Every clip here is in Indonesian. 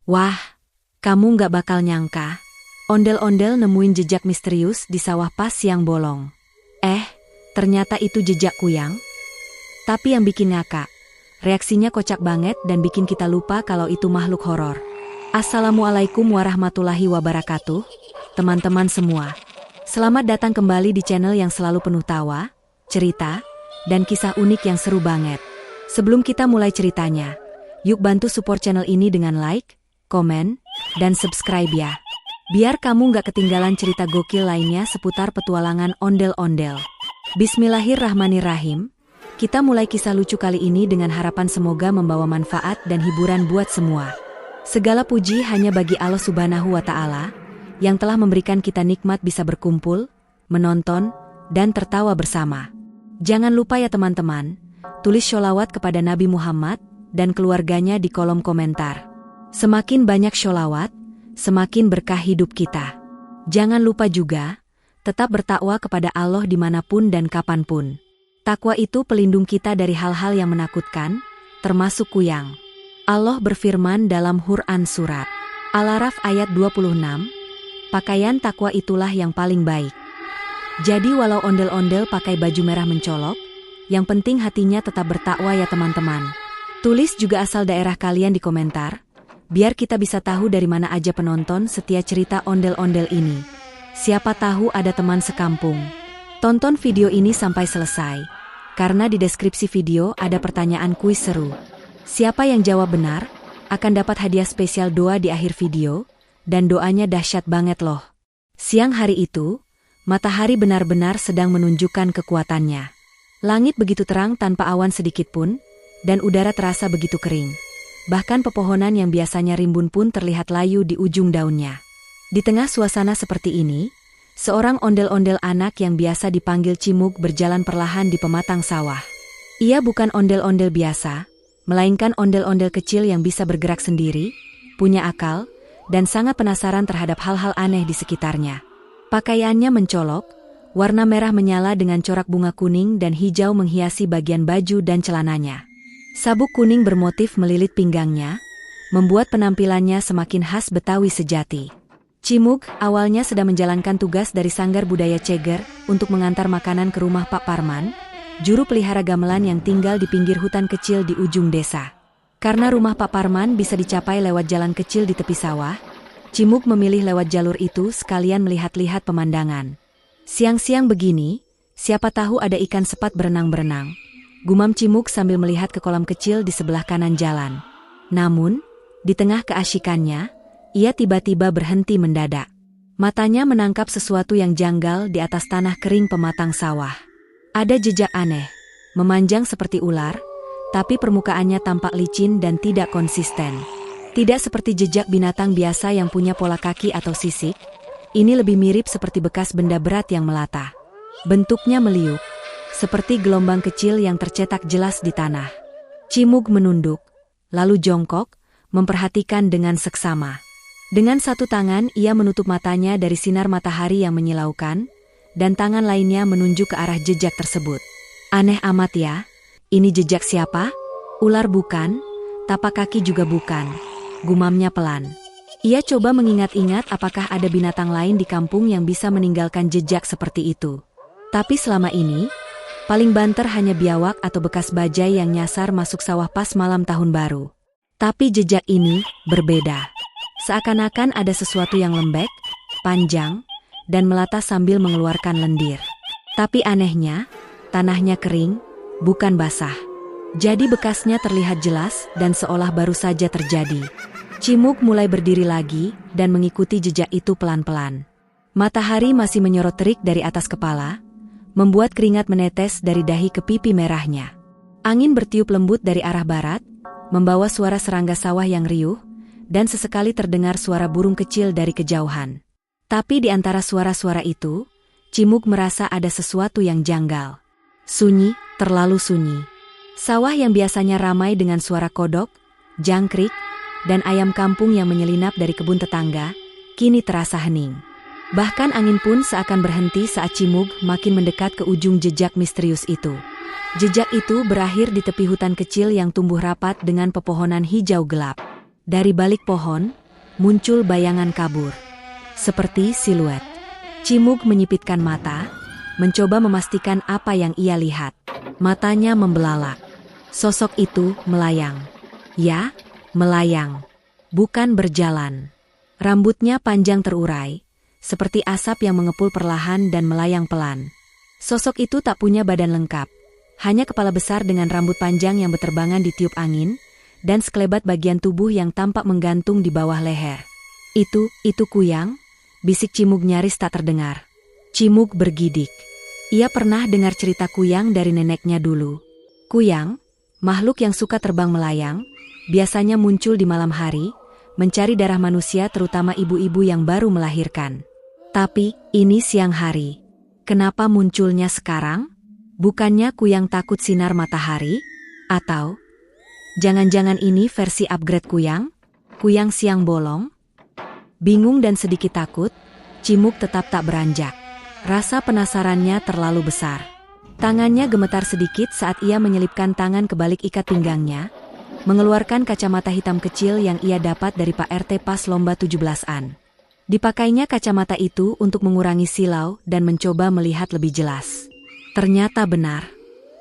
Wah, kamu nggak bakal nyangka. Ondel-ondel nemuin jejak misterius di sawah pas siang bolong. Ternyata itu jejak kuyang. Tapi yang bikin ngakak, reaksinya kocak banget dan bikin kita lupa kalau itu makhluk horor. Assalamualaikum warahmatullahi wabarakatuh, teman-teman semua. Selamat datang kembali di channel yang selalu penuh tawa, cerita, dan kisah unik yang seru banget. Sebelum kita mulai ceritanya, yuk bantu support channel ini dengan like, komen, dan subscribe ya. Biar kamu nggak ketinggalan cerita gokil lainnya seputar petualangan ondel-ondel. Bismillahirrahmanirrahim. Kita mulai kisah lucu kali ini dengan harapan semoga membawa manfaat dan hiburan buat semua. Segala puji hanya bagi Allah Subhanahu wa Ta'ala, yang telah memberikan kita nikmat bisa berkumpul, menonton, dan tertawa bersama. Jangan lupa ya teman-teman, tulis sholawat kepada Nabi Muhammad dan keluarganya di kolom komentar. Semakin banyak sholawat, semakin berkah hidup kita. Jangan lupa juga, tetap bertakwa kepada Allah dimanapun dan kapanpun. Takwa itu pelindung kita dari hal-hal yang menakutkan, termasuk kuyang. Allah berfirman dalam Quran Surat Al-A'raf ayat 26, pakaian takwa itulah yang paling baik. Jadi walau ondel-ondel pakai baju merah mencolok, yang penting hatinya tetap bertakwa ya teman-teman. Tulis juga asal daerah kalian di komentar, biar kita bisa tahu dari mana aja penonton setia cerita ondel-ondel ini. Siapa tahu ada teman sekampung. Tonton video ini sampai selesai, karena di deskripsi video ada pertanyaan kuis seru. Siapa yang jawab benar, akan dapat hadiah spesial doa di akhir video, dan doanya dahsyat banget loh. Siang hari itu, matahari benar-benar sedang menunjukkan kekuatannya. Langit begitu terang tanpa awan sedikit pun, dan udara terasa begitu kering. Bahkan pepohonan yang biasanya rimbun pun terlihat layu di ujung daunnya. Di tengah suasana seperti ini, seorang ondel-ondel anak yang biasa dipanggil Cimug berjalan perlahan di pematang sawah. Ia bukan ondel-ondel biasa, melainkan ondel-ondel kecil yang bisa bergerak sendiri, punya akal, dan sangat penasaran terhadap hal-hal aneh di sekitarnya. Pakaiannya mencolok, warna merah menyala dengan corak bunga kuning dan hijau menghiasi bagian baju dan celananya. Sabuk kuning bermotif melilit pinggangnya, membuat penampilannya semakin khas Betawi sejati. Cimug awalnya sedang menjalankan tugas dari Sanggar Budaya Ceger untuk mengantar makanan ke rumah Pak Parman, juru pelihara gamelan yang tinggal di pinggir hutan kecil di ujung desa. Karena rumah Pak Parman bisa dicapai lewat jalan kecil di tepi sawah, Cimug memilih lewat jalur itu sekalian melihat-lihat pemandangan. Siang-siang begini, siapa tahu ada ikan sepat berenang-berenang. Gumam Cimug sambil melihat ke kolam kecil di sebelah kanan jalan. Namun, di tengah keasyikannya, ia tiba-tiba berhenti mendadak. Matanya menangkap sesuatu yang janggal di atas tanah kering pematang sawah. Ada jejak aneh, memanjang seperti ular, tapi permukaannya tampak licin dan tidak konsisten. Tidak seperti jejak binatang biasa yang punya pola kaki atau sisik, ini lebih mirip seperti bekas benda berat yang melata. Bentuknya meliuk, seperti gelombang kecil yang tercetak jelas di tanah. Cimug menunduk, lalu jongkok, memperhatikan dengan seksama. Dengan satu tangan ia menutup matanya dari sinar matahari yang menyilaukan, dan tangan lainnya menunjuk ke arah jejak tersebut. Aneh amat ya, ini jejak siapa? Ular bukan, tapak kaki juga bukan, gumamnya pelan. Ia coba mengingat-ingat apakah ada binatang lain di kampung yang bisa meninggalkan jejak seperti itu. Tapi selama ini, paling banter hanya biawak atau bekas bajai yang nyasar masuk sawah pas malam tahun baru. Tapi jejak ini berbeda. Seakan-akan ada sesuatu yang lembek, panjang, dan melata sambil mengeluarkan lendir. Tapi anehnya, tanahnya kering, bukan basah. Jadi bekasnya terlihat jelas dan seolah baru saja terjadi. Cimug mulai berdiri lagi dan mengikuti jejak itu pelan-pelan. Matahari masih menyorot terik dari atas kepala, membuat keringat menetes dari dahi ke pipi merahnya. Angin bertiup lembut dari arah barat, membawa suara serangga sawah yang riuh, dan sesekali terdengar suara burung kecil dari kejauhan. Tapi di antara suara-suara itu, Cimug merasa ada sesuatu yang janggal. Sunyi, terlalu sunyi. Sawah yang biasanya ramai dengan suara kodok, jangkrik, dan ayam kampung yang menyelinap dari kebun tetangga, kini terasa hening. Bahkan angin pun seakan berhenti saat Cimug makin mendekat ke ujung jejak misterius itu. Jejak itu berakhir di tepi hutan kecil yang tumbuh rapat dengan pepohonan hijau gelap. Dari balik pohon, muncul bayangan kabur. Seperti siluet. Cimug menyipitkan mata, mencoba memastikan apa yang ia lihat. Matanya membelalak. Sosok itu melayang. Ya, melayang. Bukan berjalan. Rambutnya panjang terurai, seperti asap yang mengepul perlahan dan melayang pelan. Sosok itu tak punya badan lengkap. Hanya kepala besar dengan rambut panjang yang beterbangan ditiup angin, dan sekelebat bagian tubuh yang tampak menggantung di bawah leher. Itu Kuyang? Bisik Cimug nyaris tak terdengar. Cimug bergidik. Ia pernah dengar cerita Kuyang dari neneknya dulu. Kuyang, makhluk yang suka terbang melayang, biasanya muncul di malam hari, mencari darah manusia terutama ibu-ibu yang baru melahirkan. Tapi, ini siang hari. Kenapa munculnya sekarang? Bukannya Kuyang takut sinar matahari? Atau, jangan-jangan ini versi upgrade Kuyang? Kuyang siang bolong? Bingung dan sedikit takut, Cimug tetap tak beranjak. Rasa penasarannya terlalu besar. Tangannya gemetar sedikit saat ia menyelipkan tangan ke balik ikat pinggangnya, mengeluarkan kacamata hitam kecil yang ia dapat dari Pak RT pas lomba 17-an. Dipakainya kacamata itu untuk mengurangi silau dan mencoba melihat lebih jelas. Ternyata benar.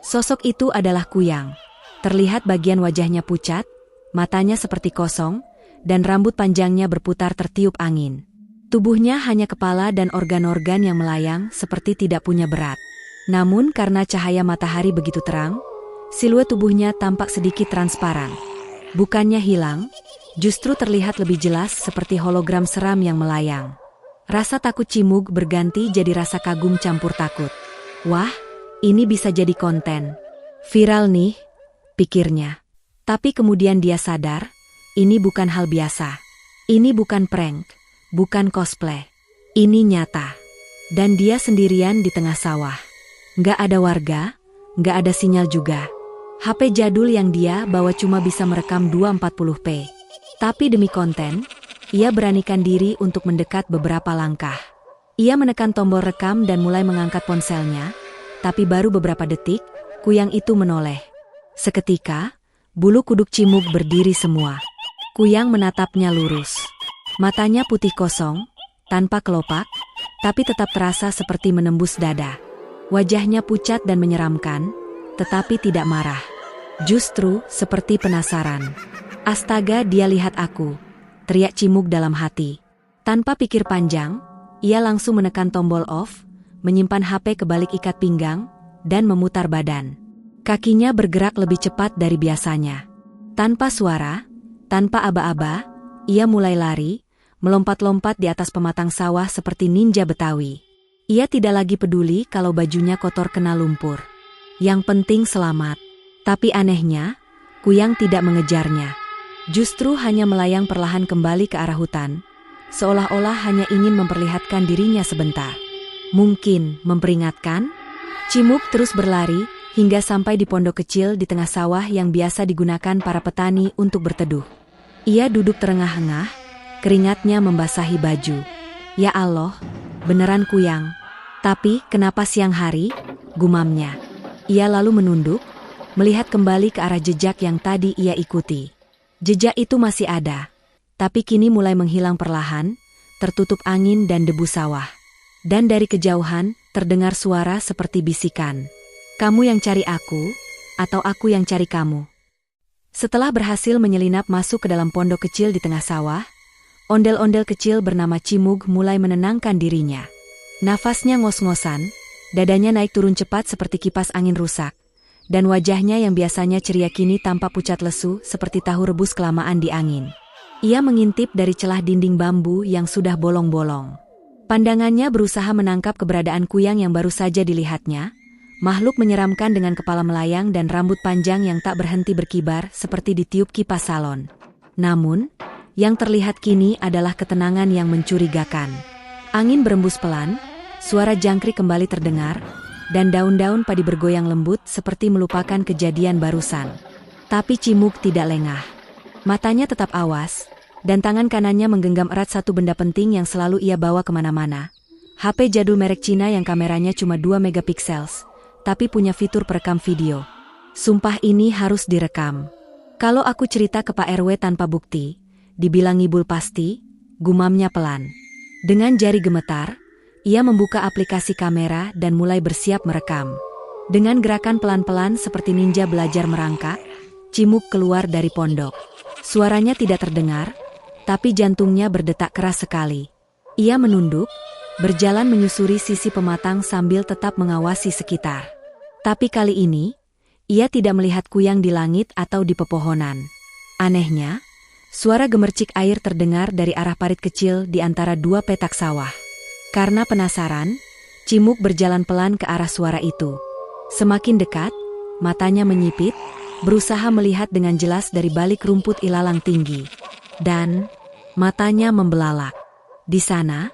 Sosok itu adalah Kuyang. Terlihat bagian wajahnya pucat, matanya seperti kosong, dan rambut panjangnya berputar tertiup angin. Tubuhnya hanya kepala dan organ-organ yang melayang seperti tidak punya berat. Namun karena cahaya matahari begitu terang, siluet tubuhnya tampak sedikit transparan. Bukannya hilang, justru terlihat lebih jelas seperti hologram seram yang melayang. Rasa takut Cimug berganti jadi rasa kagum campur takut. Wah, ini bisa jadi konten viral nih, pikirnya. Tapi kemudian dia sadar, ini bukan hal biasa. Ini bukan prank, bukan cosplay. Ini nyata. Dan dia sendirian di tengah sawah. Nggak ada warga, nggak ada sinyal juga. HP jadul yang dia bawa cuma bisa merekam 240p. Tapi demi konten, ia beranikan diri untuk mendekat beberapa langkah. Ia menekan tombol rekam dan mulai mengangkat ponselnya, tapi baru beberapa detik, Kuyang itu menoleh. Seketika, bulu kuduk Cimug berdiri semua. Kuyang menatapnya lurus. Matanya putih kosong, tanpa kelopak, tapi tetap terasa seperti menembus dada. Wajahnya pucat dan menyeramkan, tetapi tidak marah. Justru seperti penasaran. Astaga, dia lihat aku, teriak Cimug dalam hati. Tanpa pikir panjang, ia langsung menekan tombol off, menyimpan HP ke balik ikat pinggang, dan memutar badan. Kakinya bergerak lebih cepat dari biasanya. Tanpa suara, tanpa aba-aba, ia mulai lari, melompat-lompat di atas pematang sawah seperti ninja Betawi. Ia tidak lagi peduli kalau bajunya kotor kena lumpur. Yang penting selamat. Tapi anehnya, Kuyang tidak mengejarnya. Justru hanya melayang perlahan kembali ke arah hutan, seolah-olah hanya ingin memperlihatkan dirinya sebentar. Mungkin memperingatkan? Cimug terus berlari, hingga sampai di pondok kecil di tengah sawah yang biasa digunakan para petani untuk berteduh. Ia duduk terengah-engah, keringatnya membasahi baju. Ya Allah, beneran Kuyang. Tapi kenapa siang hari? Gumamnya. Ia lalu menunduk, melihat kembali ke arah jejak yang tadi ia ikuti. Jejak itu masih ada, tapi kini mulai menghilang perlahan, tertutup angin dan debu sawah. Dan dari kejauhan, terdengar suara seperti bisikan. Kamu yang cari aku, atau aku yang cari kamu? Setelah berhasil menyelinap masuk ke dalam pondok kecil di tengah sawah, ondel-ondel kecil bernama Cimug mulai menenangkan dirinya. Nafasnya ngos-ngosan, dadanya naik turun cepat seperti kipas angin rusak, dan wajahnya yang biasanya ceria kini tampak pucat lesu seperti tahu rebus kelamaan di angin. Ia mengintip dari celah dinding bambu yang sudah bolong-bolong. Pandangannya berusaha menangkap keberadaan Kuyang yang baru saja dilihatnya, makhluk menyeramkan dengan kepala melayang dan rambut panjang yang tak berhenti berkibar seperti ditiup kipas salon. Namun, yang terlihat kini adalah ketenangan yang mencurigakan. Angin berembus pelan, suara jangkrik kembali terdengar, dan daun-daun padi bergoyang lembut seperti melupakan kejadian barusan. Tapi Cimug tidak lengah. Matanya tetap awas, dan tangan kanannya menggenggam erat satu benda penting yang selalu ia bawa kemana-mana. HP jadul merek Cina yang kameranya cuma 2 megapiksels, tapi punya fitur perekam video. Sumpah ini harus direkam. Kalau aku cerita ke Pak RW tanpa bukti, dibilang ngibul pasti, gumamnya pelan. Dengan jari gemetar, ia membuka aplikasi kamera dan mulai bersiap merekam. Dengan gerakan pelan-pelan seperti ninja belajar merangkak, Cimuk keluar dari pondok. Suaranya tidak terdengar, tapi jantungnya berdetak keras sekali. Ia menunduk, berjalan menyusuri sisi pematang sambil tetap mengawasi sekitar. Tapi kali ini, ia tidak melihat kuyang di langit atau di pepohonan. Anehnya, suara gemercik air terdengar dari arah parit kecil di antara dua petak sawah. Karena penasaran, Cimuk berjalan pelan ke arah suara itu. Semakin dekat, matanya menyipit, berusaha melihat dengan jelas dari balik rumput ilalang tinggi. Dan matanya membelalak. Di sana,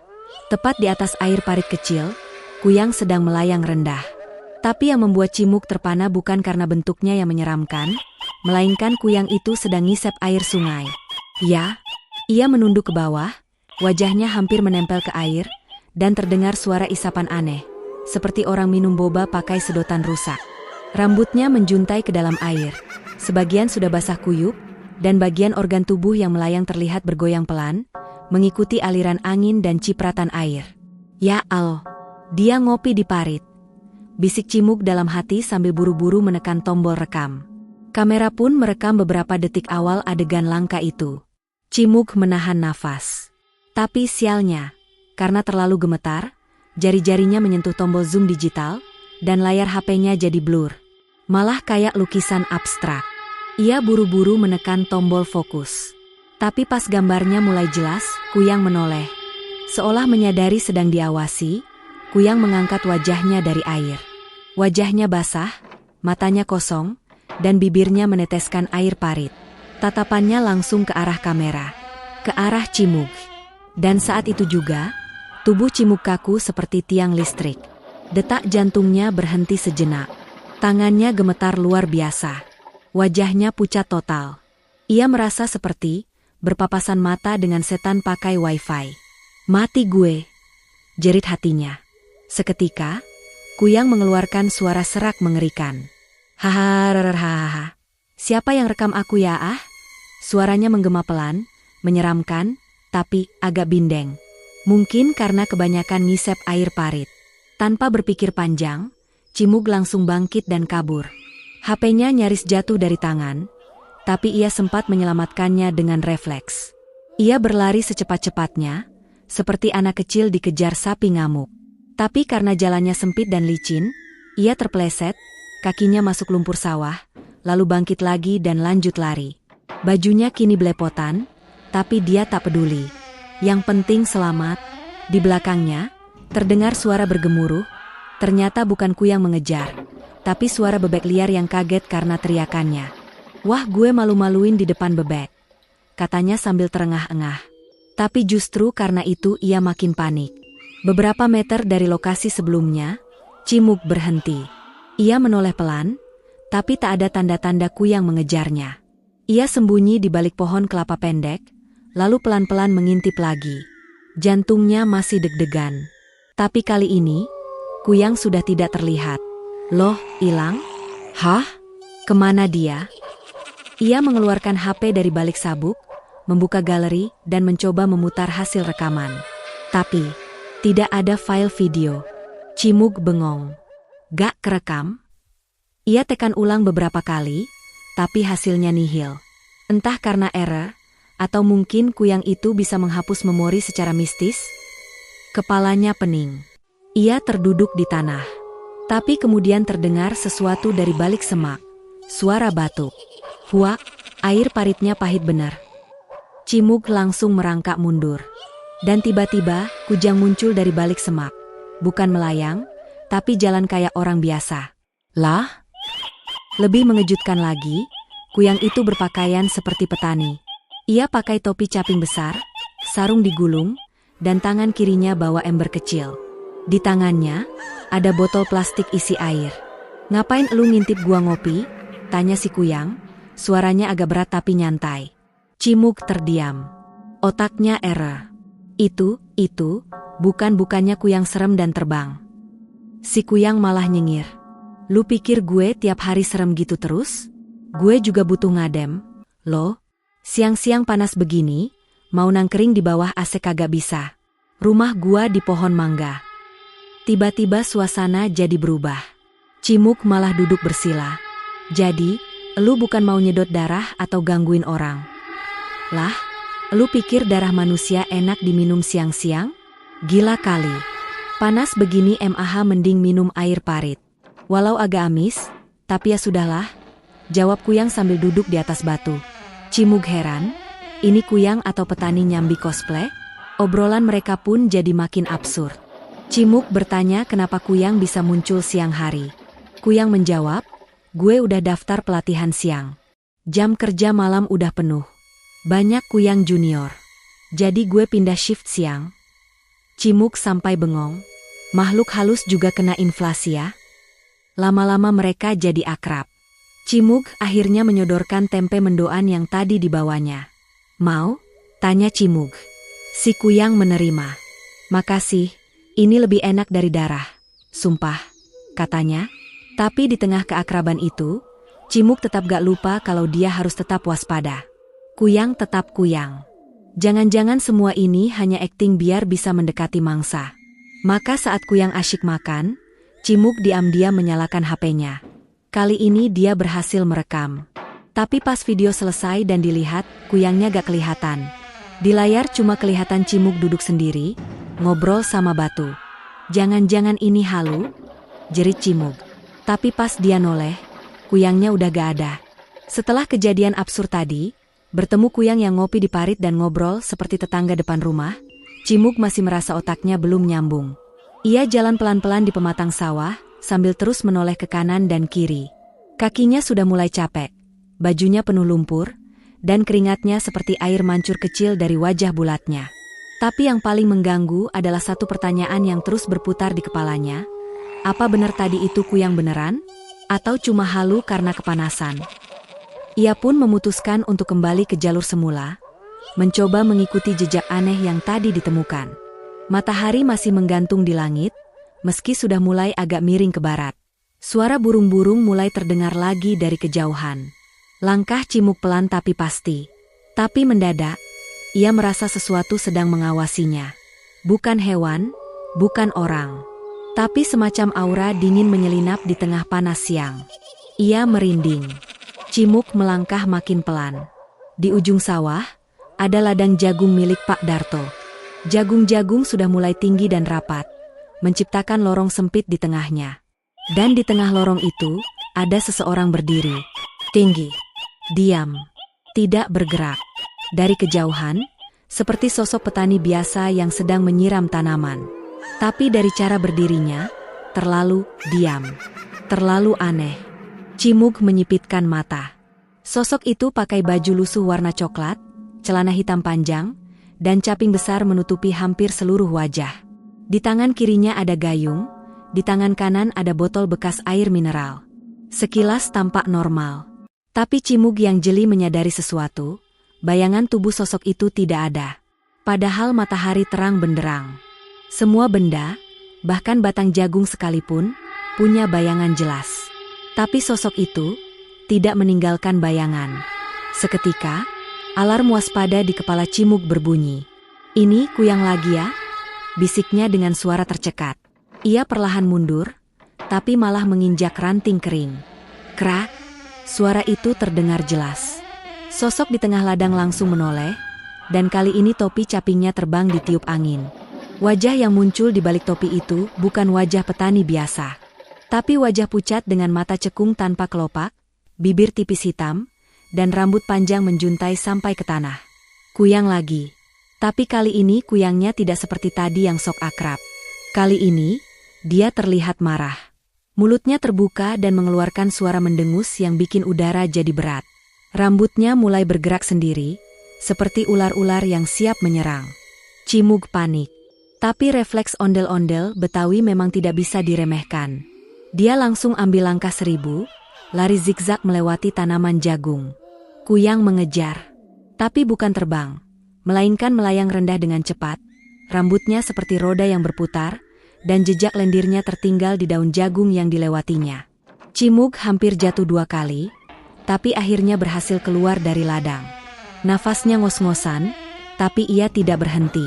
tepat di atas air parit kecil, kuyang sedang melayang rendah. Tapi yang membuat Cimuk terpana bukan karena bentuknya yang menyeramkan, melainkan kuyang itu sedang ngisep air sungai. Ya, ia menunduk ke bawah, wajahnya hampir menempel ke air, dan terdengar suara isapan aneh, seperti orang minum boba pakai sedotan rusak. Rambutnya menjuntai ke dalam air, sebagian sudah basah kuyup, dan bagian organ tubuh yang melayang terlihat bergoyang pelan, mengikuti aliran angin dan cipratan air. Ya Allah, dia ngopi di parit. Bisik Cimuk dalam hati sambil buru-buru menekan tombol rekam. Kamera pun merekam beberapa detik awal adegan langka itu. Cimuk menahan nafas. Tapi sialnya, karena terlalu gemetar, jari-jarinya menyentuh tombol zoom digital, dan layar HP-nya jadi blur. Malah kayak lukisan abstrak. Ia buru-buru menekan tombol fokus. Tapi pas gambarnya mulai jelas, kuyang menoleh. Seolah menyadari sedang diawasi, kuyang mengangkat wajahnya dari air. Wajahnya basah, matanya kosong, dan bibirnya meneteskan air parit. Tatapannya langsung ke arah kamera, ke arah Cimuk. Dan saat itu juga, tubuh Cimuk kaku seperti tiang listrik. Detak jantungnya berhenti sejenak. Tangannya gemetar luar biasa. Wajahnya pucat total. Ia merasa seperti berpapasan mata dengan setan pakai wifi. Mati gue, jerit hatinya. Seketika, kuyang mengeluarkan suara serak mengerikan. Hahaha, siapa yang rekam aku ya ah? Suaranya menggema pelan, menyeramkan, tapi agak bindeng. Mungkin karena kebanyakan ngisep air parit. Tanpa berpikir panjang, Cimuk langsung bangkit dan kabur. HP-nya nyaris jatuh dari tangan, tapi ia sempat menyelamatkannya dengan refleks. Ia berlari secepat-cepatnya, seperti anak kecil dikejar sapi ngamuk. Tapi karena jalannya sempit dan licin, ia terpeleset, kakinya masuk lumpur sawah, lalu bangkit lagi dan lanjut lari. Bajunya kini belepotan, tapi dia tak peduli. Yang penting selamat. Di belakangnya, terdengar suara bergemuruh. Ternyata bukan kuyang mengejar, tapi suara bebek liar yang kaget karena teriakannya. Wah, gue malu-maluin di depan bebek, katanya sambil terengah-engah. Tapi justru karena itu ia makin panik. Beberapa meter dari lokasi sebelumnya, Cimuk berhenti. Ia menoleh pelan, tapi tak ada tanda-tanda kuyang mengejarnya. Ia sembunyi di balik pohon kelapa pendek, lalu pelan-pelan mengintip lagi. Jantungnya masih deg-degan. Tapi kali ini, kuyang sudah tidak terlihat. Loh, hilang? Hah? Kemana dia? Ia mengeluarkan HP dari balik sabuk, membuka galeri dan mencoba memutar hasil rekaman. Tapi, tidak ada file video. Cimuk bengong. Gak kerekam? Ia tekan ulang beberapa kali, tapi hasilnya nihil. Entah karena error, atau mungkin kuyang itu bisa menghapus memori secara mistis. Kepalanya pening. Ia terduduk di tanah. Tapi kemudian terdengar sesuatu dari balik semak. Suara batuk. Huak, air paritnya pahit benar. Cimuk langsung merangkak mundur. Dan tiba-tiba, kujang muncul dari balik semak. Bukan melayang, tapi jalan kayak orang biasa. Lah? Lebih mengejutkan lagi, kuyang itu berpakaian seperti petani. Ia pakai topi caping besar, sarung digulung, dan tangan kirinya bawa ember kecil. Di tangannya, ada botol plastik isi air. Ngapain elu ngintip gua ngopi? Tanya si kuyang, suaranya agak berat tapi nyantai. Cimuk terdiam. Otaknya error. Bukannya kuyang serem dan terbang. Si kuyang malah nyengir. Lu pikir gue tiap hari serem gitu terus? Gue juga butuh ngadem. Loh, siang-siang panas begini, Mau nangkring di bawah AC kagak bisa. Rumah gua di pohon mangga. Tiba-tiba suasana jadi berubah. Cimuk malah duduk bersila. Jadi, elu bukan mau nyedot darah atau gangguin orang? Lah, elu pikir darah manusia enak diminum siang-siang? Gila kali. Panas begini mah mending minum air parit. Walau agak amis, tapi ya sudahlah. Jawab Kuyang sambil duduk di atas batu. Cimug heran, ini Kuyang atau petani nyambi cosplay? Obrolan mereka pun jadi makin absurd. Cimug bertanya kenapa Kuyang bisa muncul siang hari. Kuyang menjawab, gue udah daftar pelatihan siang. Jam kerja malam udah penuh. Banyak Kuyang junior. Jadi gue pindah shift siang. Cimug sampai bengong. Makhluk halus juga kena inflasi ya. Lama-lama mereka jadi akrab. Cimug akhirnya menyodorkan tempe mendoan yang tadi dibawanya. Mau? Tanya Cimug. Si Kuyang menerima. Makasih, ini lebih enak dari darah. Sumpah, katanya. Tapi di tengah keakraban itu, Cimug tetap gak lupa kalau dia harus tetap waspada. Kuyang tetap Kuyang. Jangan-jangan semua ini hanya akting biar bisa mendekati mangsa. Maka saat Kuyang asyik makan, Cimug diam-diam menyalakan HP-nya. Kali ini dia berhasil merekam. Tapi pas video selesai dan dilihat, Kuyangnya gak kelihatan. Di layar cuma kelihatan Cimug duduk sendiri, ngobrol sama batu. Jangan-jangan ini halu? Jerit Cimug. Tapi pas dia noleh, Kuyangnya udah gak ada. Setelah kejadian absurd tadi, bertemu Kuyang yang ngopi di parit dan ngobrol seperti tetangga depan rumah, Cimug masih merasa otaknya belum nyambung. Ia jalan pelan-pelan di pematang sawah, sambil terus menoleh ke kanan dan kiri. Kakinya sudah mulai capek, bajunya penuh lumpur, dan keringatnya seperti air mancur kecil dari wajah bulatnya. Tapi yang paling mengganggu adalah satu pertanyaan yang terus berputar di kepalanya. Apa benar tadi itu Kuyang beneran? Atau cuma halu karena kepanasan? Ia pun memutuskan untuk kembali ke jalur semula, mencoba mengikuti jejak aneh yang tadi ditemukan. Matahari masih menggantung di langit, meski sudah mulai agak miring ke barat. Suara burung-burung mulai terdengar lagi dari kejauhan. Langkah Cimug pelan tapi pasti. Tapi mendadak, ia merasa sesuatu sedang mengawasinya. Bukan hewan, bukan orang. Tapi semacam aura dingin menyelinap di tengah panas siang. Ia merinding. Cimug melangkah makin pelan. Di ujung sawah, ada ladang jagung milik Pak Darto. Jagung-jagung sudah mulai tinggi dan rapat, menciptakan lorong sempit di tengahnya. Dan di tengah lorong itu, ada seseorang berdiri. Tinggi, diam, tidak bergerak. Dari kejauhan, seperti sosok petani biasa yang sedang menyiram tanaman. Tapi dari cara berdirinya, terlalu diam, terlalu aneh. Cimug menyipitkan mata. Sosok itu pakai baju lusuh warna coklat, celana hitam panjang, dan caping besar menutupi hampir seluruh wajah. Di tangan kirinya ada gayung, di tangan kanan ada botol bekas air mineral. Sekilas tampak normal. Tapi Cimug yang jeli menyadari sesuatu, bayangan tubuh sosok itu tidak ada. Padahal matahari terang benderang. Semua benda, bahkan batang jagung sekalipun, punya bayangan jelas. Tapi sosok itu tidak meninggalkan bayangan. Seketika, alarm waspada di kepala Cimug berbunyi. Ini Kuyang lagi ya? Bisiknya dengan suara tercekat. Ia perlahan mundur, tapi malah menginjak ranting kering. Krak, suara itu terdengar jelas. Sosok di tengah ladang langsung menoleh, dan kali ini topi capingnya terbang ditiup angin. Wajah yang muncul di balik topi itu bukan wajah petani biasa. Tapi wajah pucat dengan mata cekung tanpa kelopak, bibir tipis hitam, dan rambut panjang menjuntai sampai ke tanah. Kuyang lagi. Tapi kali ini Kuyangnya tidak seperti tadi yang sok akrab. Kali ini, dia terlihat marah. Mulutnya terbuka dan mengeluarkan suara mendengus yang bikin udara jadi berat. Rambutnya mulai bergerak sendiri, seperti ular-ular yang siap menyerang. Cimug panik. Tapi refleks ondel-ondel Betawi memang tidak bisa diremehkan. Dia langsung ambil langkah 1000, lari zigzag melewati tanaman jagung. Kuyang mengejar. Tapi bukan terbang, melainkan melayang rendah dengan cepat. Rambutnya seperti roda yang berputar, dan jejak lendirnya tertinggal di daun jagung yang dilewatinya. Cimug hampir jatuh 2 kali, tapi akhirnya berhasil keluar dari ladang. Nafasnya ngos-ngosan, Tapi ia tidak berhenti.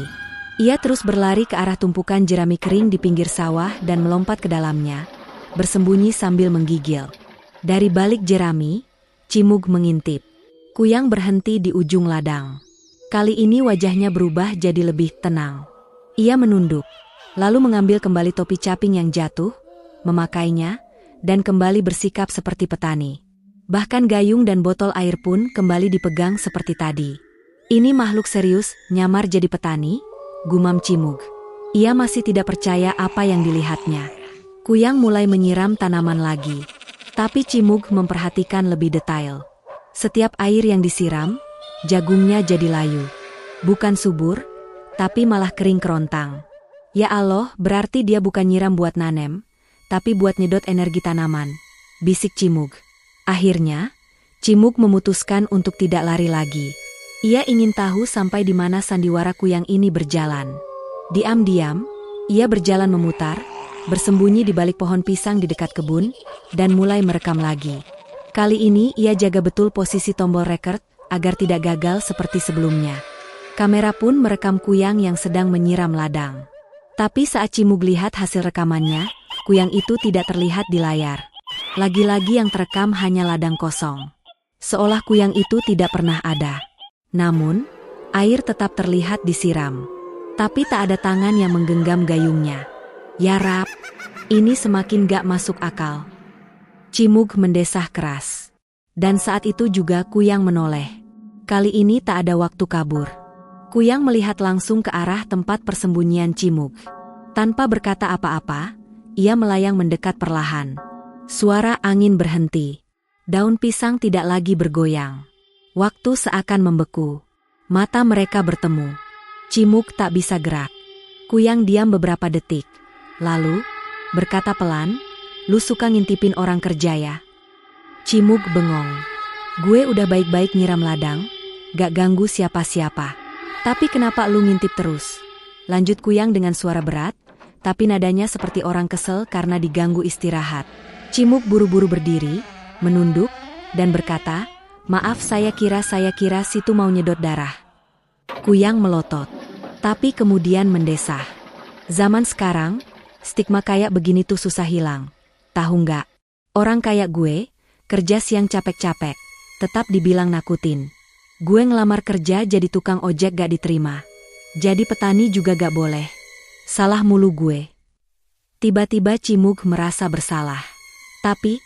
Ia terus berlari ke arah tumpukan jerami kering di pinggir sawah dan melompat ke dalamnya, bersembunyi sambil menggigil. Dari balik jerami, Cimug mengintip. Kuyang berhenti di ujung ladang. Kali ini wajahnya berubah jadi lebih tenang. Ia menunduk, lalu mengambil kembali topi caping yang jatuh, memakainya, dan kembali bersikap seperti petani. Bahkan gayung dan botol air pun kembali dipegang seperti tadi. Ini makhluk serius, nyamar jadi petani? Gumam Cimug. Ia masih tidak percaya apa yang dilihatnya. Kuyang mulai menyiram tanaman lagi. Tapi Cimug memperhatikan lebih detail. Setiap air yang disiram, jagungnya jadi layu. Bukan subur, tapi malah kering kerontang. Ya Allah, berarti dia bukan nyiram buat nanem, tapi buat nyedot energi tanaman, bisik Cimug. Akhirnya, Cimug memutuskan untuk tidak lari lagi. Ia ingin tahu sampai di mana sandiwara kuyang ini berjalan. Diam-diam, ia berjalan memutar, bersembunyi di balik pohon pisang di dekat kebun, dan mulai merekam lagi. Kali ini ia jaga betul posisi tombol record, agar tidak gagal seperti sebelumnya. Kamera pun merekam kuyang yang sedang menyiram ladang. Tapi saat Cimug lihat hasil rekamannya, kuyang itu tidak terlihat di layar. Lagi-lagi yang terekam hanya ladang kosong. Seolah kuyang itu tidak pernah ada. Namun, air tetap terlihat disiram. Tapi tak ada tangan yang menggenggam gayungnya. Ya Rab, ini semakin gak masuk akal. Cimug mendesah keras. Dan saat itu juga kuyang menoleh. Kali ini tak ada waktu kabur. Kuyang melihat langsung ke arah tempat persembunyian Cimug. Tanpa berkata apa-apa, ia melayang mendekat perlahan. Suara angin berhenti. Daun pisang tidak lagi bergoyang. Waktu seakan membeku. Mata mereka bertemu. Cimug tak bisa gerak. Kuyang diam beberapa detik. Lalu, berkata pelan, "Lu suka ngintipin orang kerja ya?" Cimug bengong. "Gue udah baik-baik nyiram ladang, gak ganggu siapa-siapa. Tapi kenapa lu ngintip terus?" Lanjut Kuyang dengan suara berat, tapi nadanya seperti orang kesel karena diganggu istirahat. Cimug buru-buru berdiri, menunduk, dan berkata, "Maaf, saya kira situ mau nyedot darah." Kuyang melotot, tapi kemudian mendesah. "Zaman sekarang, stigma kayak begini tuh susah hilang. Tahu nggak? Orang kayak gue, kerja siang capek-capek, tetap dibilang nakutin. Gue ngelamar kerja jadi tukang ojek gak diterima. Jadi petani juga gak boleh. Salah mulu gue." Tiba-tiba Cimug merasa bersalah. Tapi,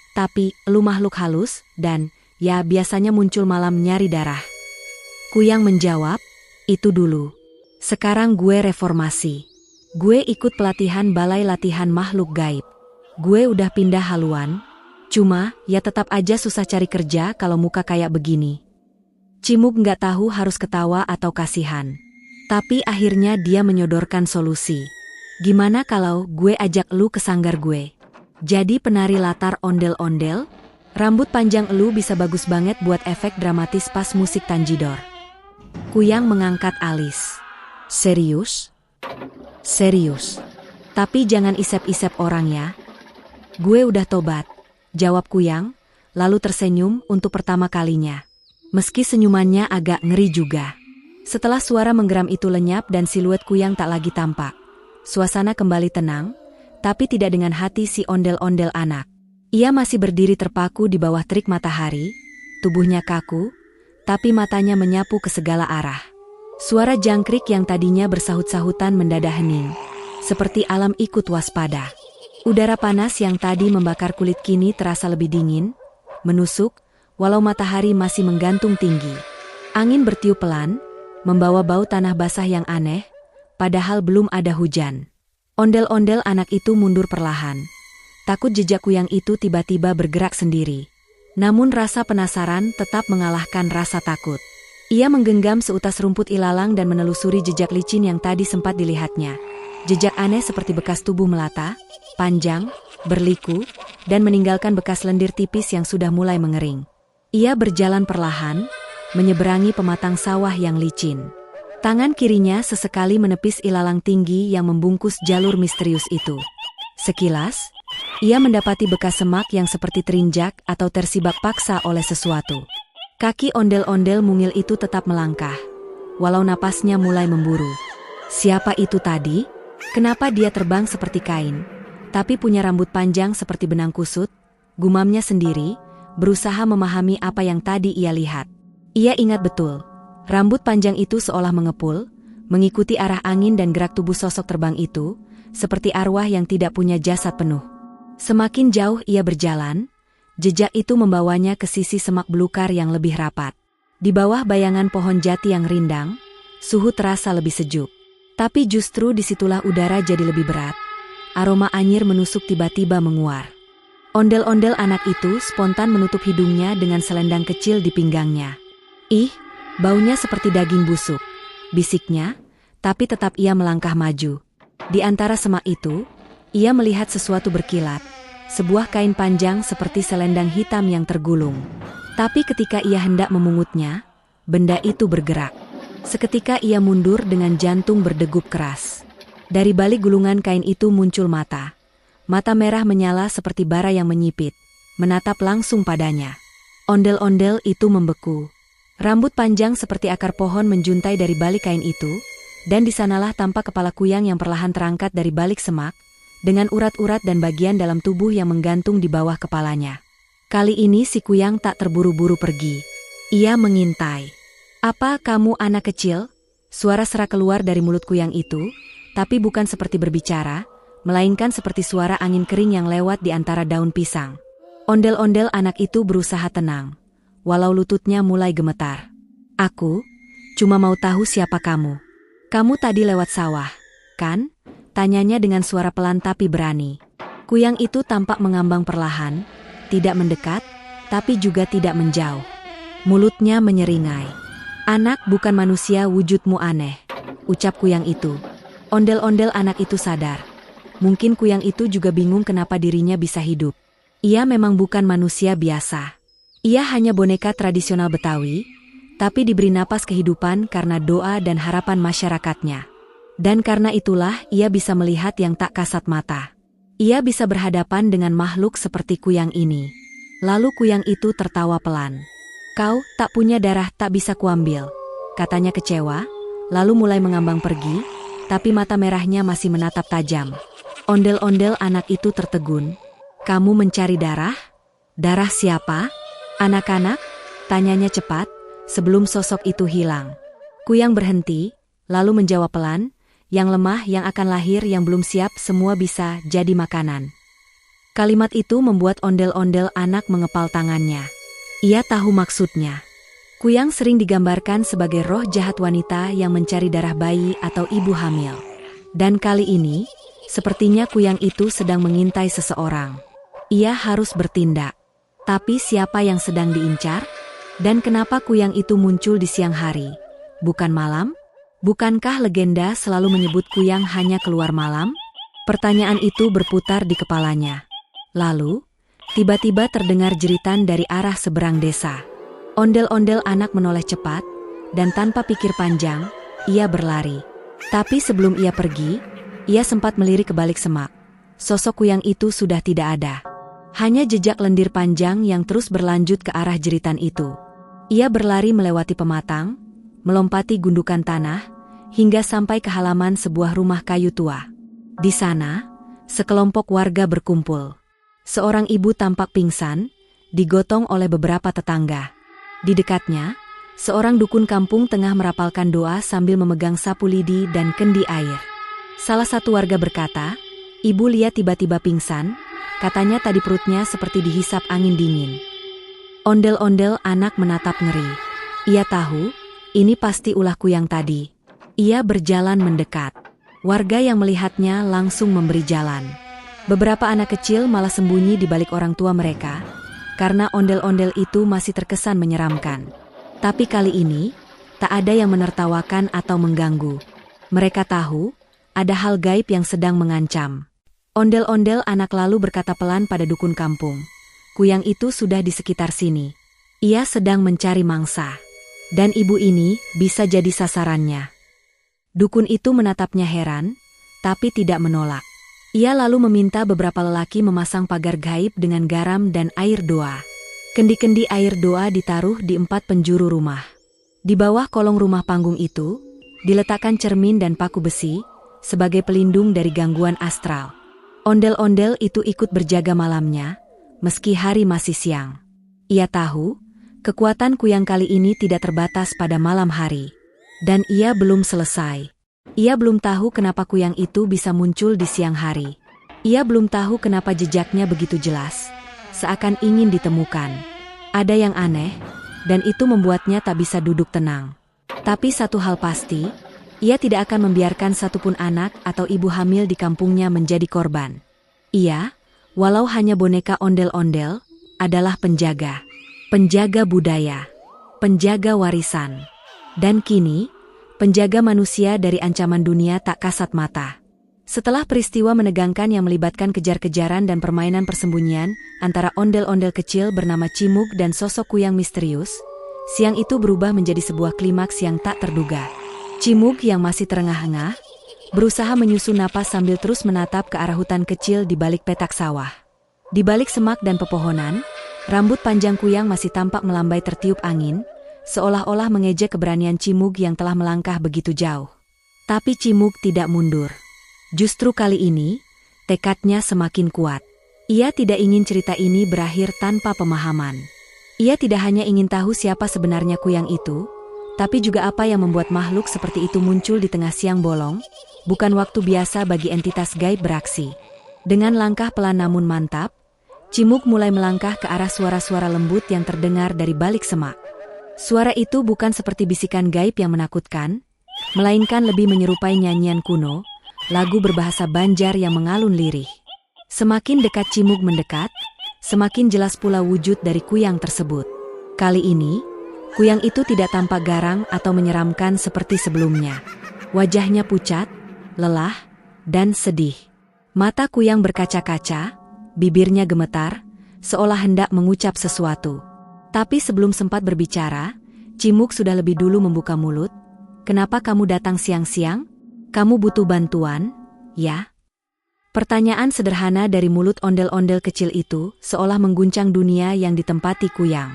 lu makhluk halus, dan ya biasanya muncul malam nyari darah. Kuyang menjawab, "Itu dulu. Sekarang gue reformasi. Gue ikut pelatihan balai latihan makhluk gaib. Gue udah pindah haluan. Cuma, ya tetap aja susah cari kerja kalau muka kayak begini." Cimug nggak tahu harus ketawa atau kasihan. Tapi akhirnya dia menyodorkan solusi. "Gimana kalau gue ajak lu ke sanggar gue? Jadi penari latar ondel-ondel? Rambut panjang lu bisa bagus banget buat efek dramatis pas musik Tanjidor." Kuyang mengangkat alis. "Serius? Serius. Tapi jangan isep-isep orang ya." "Gue udah tobat," jawab Kuyang, lalu tersenyum untuk pertama kalinya. Meski senyumannya agak ngeri juga. Setelah suara menggeram itu lenyap dan siluet Kuyang tak lagi tampak, suasana kembali tenang, tapi tidak dengan hati si ondel-ondel anak. Ia masih berdiri terpaku di bawah terik matahari, tubuhnya kaku, tapi matanya menyapu ke segala arah. Suara jangkrik yang tadinya bersahut-sahutan mendadak hening, seperti alam ikut waspada. Udara panas yang tadi membakar kulit kini terasa lebih dingin, menusuk, walau matahari masih menggantung tinggi. Angin bertiup pelan, membawa bau tanah basah yang aneh, padahal belum ada hujan. Ondel-ondel anak itu mundur perlahan. Takut jejak Kuyang itu tiba-tiba bergerak sendiri. Namun rasa penasaran tetap mengalahkan rasa takut. Ia menggenggam seutas rumput ilalang dan menelusuri jejak licin yang tadi sempat dilihatnya. Jejak aneh seperti bekas tubuh melata, panjang, berliku, dan meninggalkan bekas lendir tipis yang sudah mulai mengering. Ia berjalan perlahan, menyeberangi pematang sawah yang licin. Tangan kirinya sesekali menepis ilalang tinggi yang membungkus jalur misterius itu. Sekilas, ia mendapati bekas semak yang seperti terinjak atau tersibak paksa oleh sesuatu. Kaki ondel-ondel mungil itu tetap melangkah. walau napasnya mulai memburu. Siapa itu tadi? Kenapa dia terbang seperti kain, tapi punya rambut panjang seperti benang kusut? Gumamnya sendiri, berusaha memahami apa yang tadi ia lihat. Ia ingat betul, rambut panjang itu seolah mengepul, mengikuti arah angin dan gerak tubuh sosok terbang itu, seperti arwah yang tidak punya jasad penuh. Semakin jauh ia berjalan, jejak itu membawanya ke sisi semak belukar yang lebih rapat. Di bawah bayangan pohon jati yang rindang, suhu terasa lebih sejuk. Tapi justru disitulah udara jadi lebih berat. Aroma anyir menusuk tiba-tiba menguar. Ondel-ondel anak itu spontan menutup hidungnya dengan selendang kecil di pinggangnya. Ih, baunya seperti daging busuk, bisiknya, tapi tetap ia melangkah maju. Di antara semak itu, ia melihat sesuatu berkilat, sebuah kain panjang seperti selendang hitam yang tergulung. Tapi ketika ia hendak memungutnya, benda itu bergerak. Seketika ia mundur dengan jantung berdegup keras. Dari balik gulungan kain itu muncul mata. Mata merah menyala seperti bara yang menyipit, menatap langsung padanya. Ondel-ondel itu membeku. Rambut panjang seperti akar pohon menjuntai dari balik kain itu, dan di sanalah tampak kepala Kuyang yang perlahan terangkat dari balik semak, dengan urat-urat dan bagian dalam tubuh yang menggantung di bawah kepalanya. Kali ini si Kuyang tak terburu-buru pergi. Ia mengintai. "Apa kamu anak kecil?" Suara serak keluar dari mulut Kuyang itu, tapi bukan seperti berbicara, melainkan seperti suara angin kering yang lewat di antara daun pisang. Ondel-ondel anak itu berusaha tenang, walau lututnya mulai gemetar. "Aku cuma mau tahu siapa kamu. Kamu tadi lewat sawah, kan?" Tanyanya dengan suara pelan tapi berani. Kuyang itu tampak mengambang perlahan, tidak mendekat, tapi juga tidak menjauh. Mulutnya menyeringai. "Anak bukan manusia, wujudmu aneh," ucap Kuyang itu. Ondel-ondel anak itu sadar. Mungkin Kuyang itu juga bingung kenapa dirinya bisa hidup. Ia memang bukan manusia biasa. Ia hanya boneka tradisional Betawi, tapi diberi napas kehidupan karena doa dan harapan masyarakatnya. Dan karena itulah ia bisa melihat yang tak kasat mata. Ia bisa berhadapan dengan makhluk seperti Kuyang ini. Lalu Kuyang itu tertawa pelan. "Kau tak punya darah, tak bisa kuambil," katanya kecewa, lalu mulai mengambang pergi, tapi mata merahnya masih menatap tajam. Ondel-ondel anak itu tertegun. "Kamu mencari darah? Darah siapa? Anak-anak?" tanyanya cepat, sebelum sosok itu hilang. Kuyang berhenti, lalu menjawab pelan, "Yang lemah, yang akan lahir, yang belum siap, semua bisa jadi makanan." Kalimat itu membuat ondel-ondel anak mengepal tangannya. Ia tahu maksudnya. Kuyang sering digambarkan sebagai roh jahat wanita yang mencari darah bayi atau ibu hamil. Dan kali ini, sepertinya Kuyang itu sedang mengintai seseorang. Ia harus bertindak. Tapi siapa yang sedang diincar? Dan kenapa Kuyang itu muncul di siang hari, bukan malam? Bukankah legenda selalu menyebut Kuyang hanya keluar malam? Pertanyaan itu berputar di kepalanya. Lalu, tiba-tiba terdengar jeritan dari arah seberang desa. Ondel-ondel anak menoleh cepat, dan tanpa pikir panjang, ia berlari. Tapi sebelum ia pergi, ia sempat melirik ke balik semak. Sosok Kuyang itu sudah tidak ada. Hanya jejak lendir panjang yang terus berlanjut ke arah jeritan itu. Ia berlari melewati pematang, melompati gundukan tanah, hingga sampai ke halaman sebuah rumah kayu tua. Di sana, sekelompok warga berkumpul. Seorang ibu tampak pingsan, digotong oleh beberapa tetangga. Di dekatnya, seorang dukun kampung tengah merapalkan doa sambil memegang sapu lidi dan kendi air. Salah satu warga berkata, "Ibu lihat tiba-tiba pingsan, katanya tadi perutnya seperti dihisap angin dingin." Ondel-ondel anak menatap ngeri. Ia tahu, ini pasti ulah Kuyang tadi. Ia berjalan mendekat. Warga yang melihatnya langsung memberi jalan. Beberapa anak kecil malah sembunyi di balik orang tua mereka, karena ondel-ondel itu masih terkesan menyeramkan. Tapi kali ini, tak ada yang menertawakan atau mengganggu. Mereka tahu, ada hal gaib yang sedang mengancam. Ondel-ondel anak lalu berkata pelan pada dukun kampung, "Kuyang itu sudah di sekitar sini. Ia sedang mencari mangsa. Dan ibu ini bisa jadi sasarannya." Dukun itu menatapnya heran, tapi tidak menolak. Ia lalu meminta beberapa lelaki memasang pagar gaib dengan garam dan air doa. Kendi-kendi air doa ditaruh di 4 penjuru rumah. Di bawah kolong rumah panggung itu, diletakkan cermin dan paku besi, sebagai pelindung dari gangguan astral. Ondel-ondel itu ikut berjaga malamnya, meski hari masih siang. Ia tahu, kekuatan kuyang kali ini tidak terbatas pada malam hari. Dan ia belum selesai. Ia belum tahu kenapa kuyang itu bisa muncul di siang hari. Ia belum tahu kenapa jejaknya begitu jelas, seakan ingin ditemukan. Ada yang aneh, dan itu membuatnya tak bisa duduk tenang. Tapi satu hal pasti, ia tidak akan membiarkan satupun anak atau ibu hamil di kampungnya menjadi korban. Ia, walau hanya boneka ondel-ondel, adalah penjaga. Penjaga budaya. Penjaga warisan. Dan kini, penjaga manusia dari ancaman dunia tak kasat mata. Setelah peristiwa menegangkan yang melibatkan kejar-kejaran dan permainan persembunyian antara ondel-ondel kecil bernama Cimug dan sosok kuyang misterius, siang itu berubah menjadi sebuah klimaks yang tak terduga. Cimug yang masih terengah-engah, berusaha menyusun napas sambil terus menatap ke arah hutan kecil di balik petak sawah. Di balik semak dan pepohonan, rambut panjang kuyang masih tampak melambai tertiup angin, seolah-olah mengejek keberanian Cimug yang telah melangkah begitu jauh. Tapi Cimug tidak mundur. Justru kali ini, tekadnya semakin kuat. Ia tidak ingin cerita ini berakhir tanpa pemahaman. Ia tidak hanya ingin tahu siapa sebenarnya kuyang itu, tapi juga apa yang membuat makhluk seperti itu muncul di tengah siang bolong, bukan waktu biasa bagi entitas gaib beraksi. Dengan langkah pelan namun mantap, Cimug mulai melangkah ke arah suara-suara lembut yang terdengar dari balik semak. Suara itu bukan seperti bisikan gaib yang menakutkan, melainkan lebih menyerupai nyanyian kuno, lagu berbahasa Banjar yang mengalun lirih. Semakin dekat Cimug mendekat, semakin jelas pula wujud dari kuyang tersebut. Kali ini, kuyang itu tidak tampak garang atau menyeramkan seperti sebelumnya. Wajahnya pucat, lelah, dan sedih. Mata kuyang berkaca-kaca, bibirnya gemetar, seolah hendak mengucap sesuatu. Tapi sebelum sempat berbicara, Cimug sudah lebih dulu membuka mulut. "Kenapa kamu datang siang-siang? Kamu butuh bantuan, ya?" Pertanyaan sederhana dari mulut ondel-ondel kecil itu seolah mengguncang dunia yang ditempati kuyang.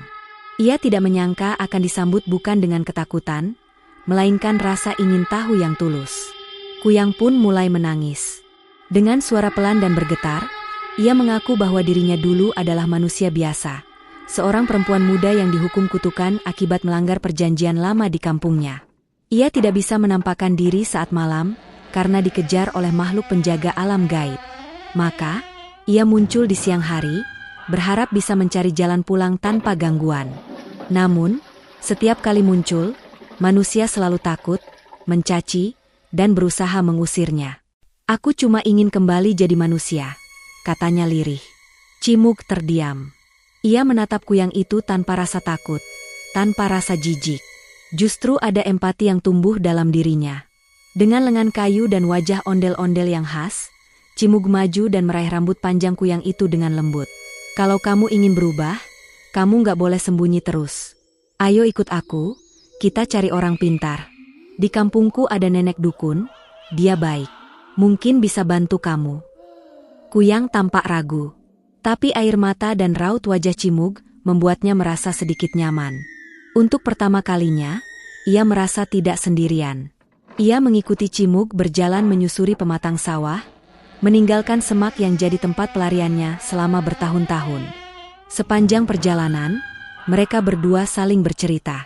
Ia tidak menyangka akan disambut bukan dengan ketakutan, melainkan rasa ingin tahu yang tulus. Kuyang pun mulai menangis. Dengan suara pelan dan bergetar, ia mengaku bahwa dirinya dulu adalah manusia biasa, seorang perempuan muda yang dihukum kutukan akibat melanggar perjanjian lama di kampungnya. Ia tidak bisa menampakkan diri saat malam, karena dikejar oleh makhluk penjaga alam gaib. Maka, ia muncul di siang hari, berharap bisa mencari jalan pulang tanpa gangguan. Namun, setiap kali muncul, manusia selalu takut, mencaci, dan berusaha mengusirnya. "Aku cuma ingin kembali jadi manusia," katanya lirih. Cimug terdiam. Ia menatap kuyang itu tanpa rasa takut, tanpa rasa jijik. Justru ada empati yang tumbuh dalam dirinya. Dengan lengan kayu dan wajah ondel-ondel yang khas, Cimug maju dan meraih rambut panjang kuyang itu dengan lembut. "Kalau kamu ingin berubah, kamu nggak boleh sembunyi terus. Ayo ikut aku, kita cari orang pintar. Di kampungku ada nenek dukun, dia baik. Mungkin bisa bantu kamu." Kuyang tampak ragu. Tapi air mata dan raut wajah Cimug membuatnya merasa sedikit nyaman. Untuk pertama kalinya, ia merasa tidak sendirian. Ia mengikuti Cimug berjalan menyusuri pematang sawah, meninggalkan semak yang jadi tempat pelariannya selama bertahun-tahun. Sepanjang perjalanan, mereka berdua saling bercerita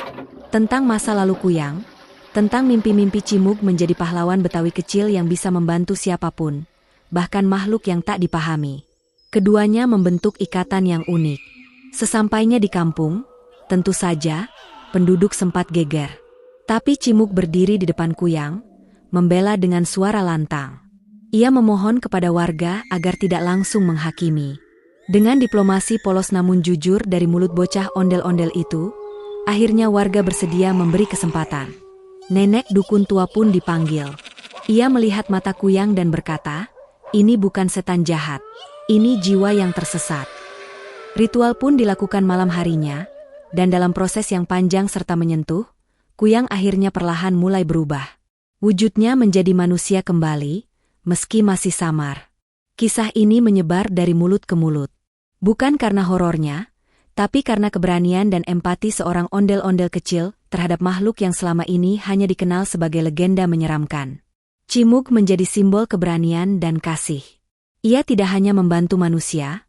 tentang masa lalu kuyang, tentang mimpi-mimpi Cimug menjadi pahlawan Betawi kecil yang bisa membantu siapapun, bahkan makhluk yang tak dipahami. Keduanya membentuk ikatan yang unik. Sesampainya di kampung, tentu saja, penduduk sempat geger. Tapi Cimug berdiri di depan kuyang, membela dengan suara lantang. Ia memohon kepada warga agar tidak langsung menghakimi. Dengan diplomasi polos namun jujur dari mulut bocah ondel-ondel itu, akhirnya warga bersedia memberi kesempatan. Nenek dukun tua pun dipanggil. Ia melihat mata kuyang dan berkata, "Ini bukan setan jahat, ini jiwa yang tersesat." Ritual pun dilakukan malam harinya, dan dalam proses yang panjang serta menyentuh, kuyang akhirnya perlahan mulai berubah. Wujudnya menjadi manusia kembali, meski masih samar. Kisah ini menyebar dari mulut ke mulut. Bukan karena horornya, tapi karena keberanian dan empati seorang ondel-ondel kecil terhadap makhluk yang selama ini hanya dikenal sebagai legenda menyeramkan. Cimug menjadi simbol keberanian dan kasih. Ia tidak hanya membantu manusia,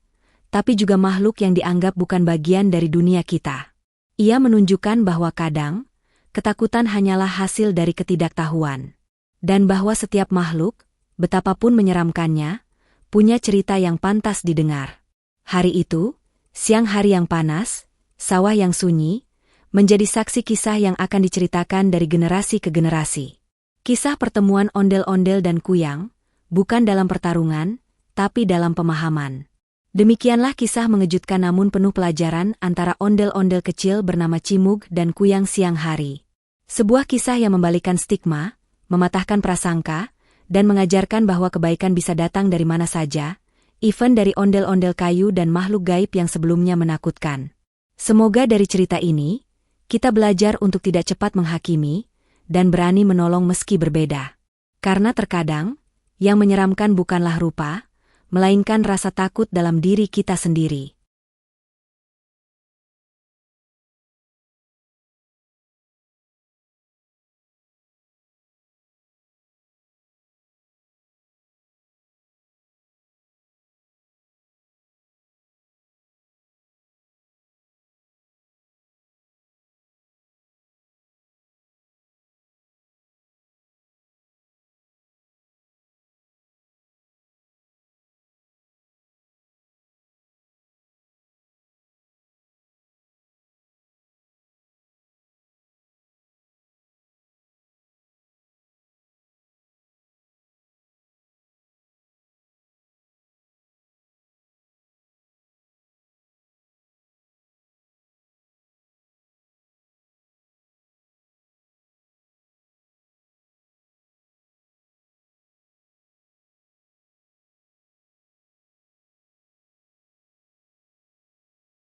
tapi juga makhluk yang dianggap bukan bagian dari dunia kita. Ia menunjukkan bahwa kadang, ketakutan hanyalah hasil dari ketidaktahuan. Dan bahwa setiap makhluk, betapapun menyeramkannya, punya cerita yang pantas didengar. Hari itu, siang hari yang panas, sawah yang sunyi, menjadi saksi kisah yang akan diceritakan dari generasi ke generasi. Kisah pertemuan ondel-ondel dan kuyang, bukan dalam pertarungan, tapi dalam pemahaman. Demikianlah kisah mengejutkan namun penuh pelajaran antara ondel-ondel kecil bernama Cimug dan kuyang siang hari. Sebuah kisah yang membalikan stigma, mematahkan prasangka, dan mengajarkan bahwa kebaikan bisa datang dari mana saja, even dari ondel-ondel kayu dan makhluk gaib yang sebelumnya menakutkan. Semoga dari cerita ini, kita belajar untuk tidak cepat menghakimi, dan berani menolong meski berbeda. Karena terkadang, yang menyeramkan bukanlah rupa, melainkan rasa takut dalam diri kita sendiri.